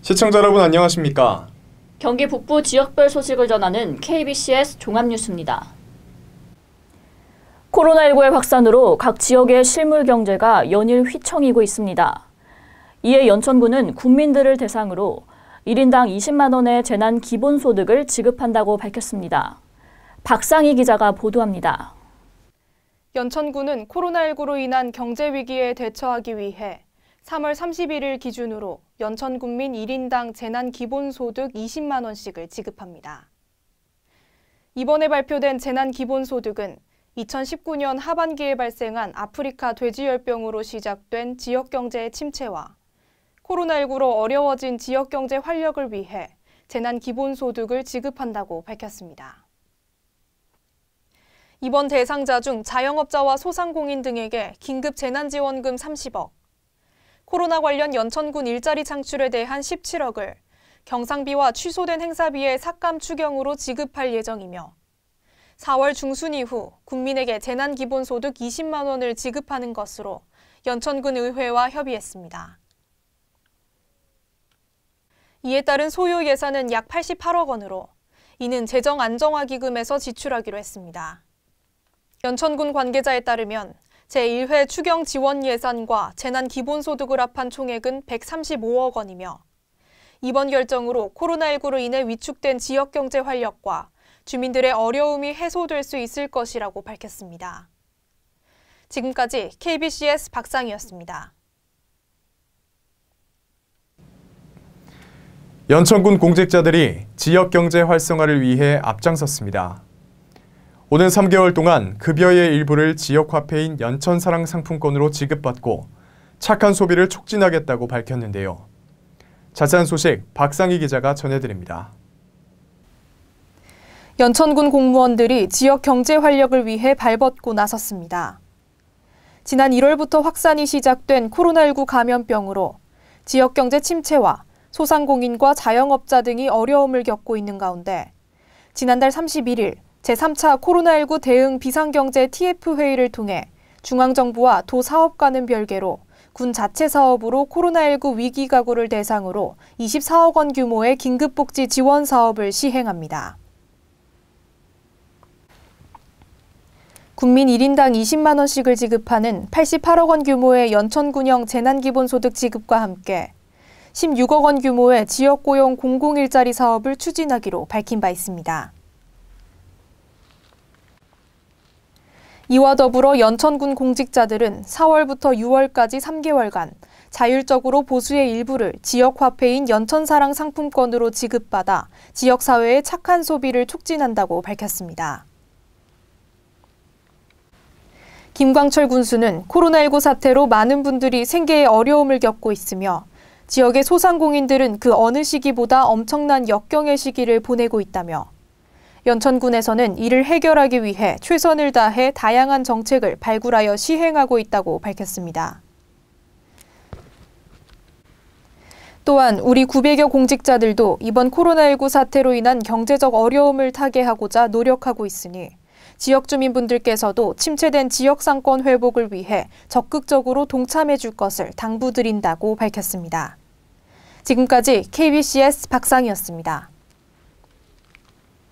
시청자 여러분 안녕하십니까? 경기 북부 지역별 소식을 전하는 KBCS 종합뉴스입니다. 코로나19의 확산으로 각 지역의 실물 경제가 연일 휘청이고 있습니다. 이에 연천군은 국민들을 대상으로 1인당 20만 원의 재난 기본소득을 지급한다고 밝혔습니다. 박상희 기자가 보도합니다. 연천군은 코로나19로 인한 경제 위기에 대처하기 위해 3월 31일 기준으로 연천 군민 1인당 재난 기본소득 20만 원씩을 지급합니다. 이번에 발표된 재난 기본소득은 2019년 하반기에 발생한 아프리카 돼지열병으로 시작된 지역경제의 침체와 코로나19로 어려워진 지역경제 활력을 위해 재난 기본소득을 지급한다고 밝혔습니다. 이번 대상자 중 자영업자와 소상공인 등에게 긴급 재난지원금 30억, 코로나 관련 연천군 일자리 창출에 대한 17억을 경상비와 취소된 행사비의 삭감 추경으로 지급할 예정이며 4월 중순 이후 국민에게 재난기본소득 20만 원을 지급하는 것으로 연천군 의회와 협의했습니다. 이에 따른 소요 예산은 약 88억 원으로 이는 재정안정화기금에서 지출하기로 했습니다. 연천군 관계자에 따르면 제1회 추경 지원 예산과 재난 기본소득을 합한 총액은 135억 원이며 이번 결정으로 코로나19로 인해 위축된 지역경제 활력과 주민들의 어려움이 해소될 수 있을 것이라고 밝혔습니다. 지금까지 KBCS 박상희였습니다. 연천군 공직자들이 지역경제 활성화를 위해 앞장섰습니다. 오는 3개월 동안 급여의 일부를 지역화폐인 연천사랑 상품권으로 지급받고 착한 소비를 촉진하겠다고 밝혔는데요. 자세한 소식 박상희 기자가 전해드립니다. 연천군 공무원들이 지역 경제 활력을 위해 발벗고 나섰습니다. 지난 1월부터 확산이 시작된 코로나19 감염병으로 지역 경제 침체와 소상공인과 자영업자 등이 어려움을 겪고 있는 가운데 지난달 31일 제3차 코로나19 대응 비상경제 TF회의를 통해 중앙정부와 도사업과는 별개로 군 자체 사업으로 코로나19 위기 가구를 대상으로 24억 원 규모의 긴급복지 지원 사업을 시행합니다. 국민 1인당 20만 원씩을 지급하는 88억 원 규모의 연천군형 재난기본소득 지급과 함께 16억 원 규모의 지역고용 공공일자리 사업을 추진하기로 밝힌 바 있습니다. 이와 더불어 연천군 공직자들은 4월부터 6월까지 3개월간 자율적으로 보수의 일부를 지역화폐인 연천사랑 상품권으로 지급받아 지역사회의 착한 소비를 촉진한다고 밝혔습니다. 김광철 군수는 코로나19 사태로 많은 분들이 생계에 어려움을 겪고 있으며 지역의 소상공인들은 그 어느 시기보다 엄청난 역경의 시기를 보내고 있다며 연천군에서는 이를 해결하기 위해 최선을 다해 다양한 정책을 발굴하여 시행하고 있다고 밝혔습니다. 또한 우리 900여 공직자들도 이번 코로나19 사태로 인한 경제적 어려움을 타개하고자 노력하고 있으니 지역 주민분들께서도 침체된 지역 상권 회복을 위해 적극적으로 동참해 줄 것을 당부드린다고 밝혔습니다. 지금까지 KBCS 박상희였습니다.